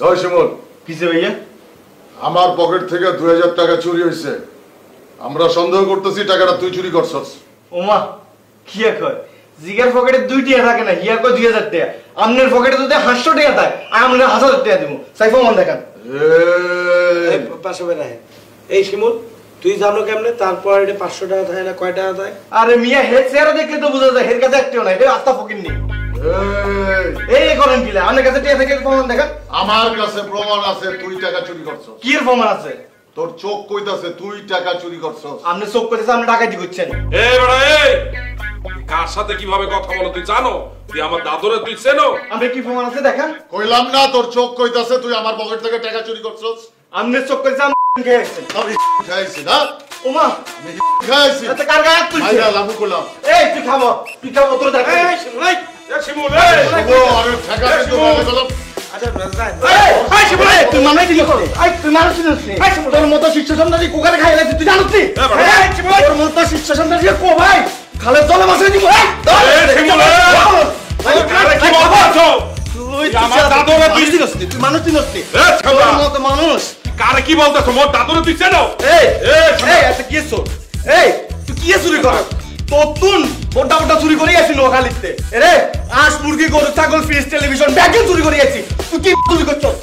ওই শিমুল, কিসে ভাইয়া? আমার পকেট থেকে 2000 টাকা চুরি হয়েছে। আমরা সন্দেহ করতেছি টাকাটা তুই চুরি করছস। ওমা কি কয়, জিগার পকেটে 2 টাকা থাকে না, হিয়া কয় 2000 টাকা। আমনের পকেটে যদি 500 টাকা থাকে আর আমরা 1000 টাকা দিব। সাইফ মান দেখান। এই পাশে বেরায়। এই শিমুল, তুই জানো কেমনে তারপর এটা 500 টাকা থাকে না কয় টাকা থাকে? আরে মিয়া হেড চেহারা দেখলে তো বোঝা যায় হের কাছে একটাও নাই। এটা আস্তা ফকির নেই। এই করেন কিলা, আপনার কাছে টাকা থেকে প্রমাণ দেখান। আমার কাছে প্রমাণ আছে তুই টাকা চুরি করছস। কি এর প্রমাণ আছে? তোর চোখ কইতাছে তুই টাকা চুরি করছস। আপনি চোখ কইতেছে আপনি ডাকাতি করছেন। এই বড় এই, কার সাথে কিভাবে কথা বলো তুই জানো? তুই আমার দাদুরে তুই চেনো? আপনি কি প্রমাণ আছে দেখান। কইলাম না তোর চোখ কইতাছে তুই আমার পকেট থেকে টাকা চুরি করছস। আপনি চোখ কইতেছে আপনি খেয়েছেন। আমি খাইছি না, ওমা আমি খাইছি। এটা কার গায়ে হাত তুলছে? আইরা লাভু কইলাম। এই তুই খাবো তোর দেখা। এই শিমুল, এই শিমুল, এই ও আরে টাকা কিন্তু বলে গেল। আচ্ছা রাজাই এই শিমুল, তুই মামলা দিলি কর। এই তুই মানুষ চিনিস নি? এই শিমুল, তোর মতো শিষ্য সন্তানই কোকারে খাইলা তুই জানিস নি? এই শিমুল, তোর মতো শিষ্য সন্তানই কো ভাই খালে জলে মাছে দিব। এই শিমুল, এই কারে কি বলছো? তুই আমার দাদুরে তুই চিনিস নি? তুই মানুষ চিনিস নি? এই ছাগল, তোর মতো মানুষ। কারে কি বলতেছো? মোর দাদুরে তুই চেনো? এই এই এই এটা কি এসো? এই তুই কি চুরি কর? তোতুন মোটা চুরি করে আসি নোখালিতে। রে আস মুরগি গরু ছাগল ফিশ টেলিভিশন ব্যাগে চুরি করে আসি। তুই কি চুরি করছস?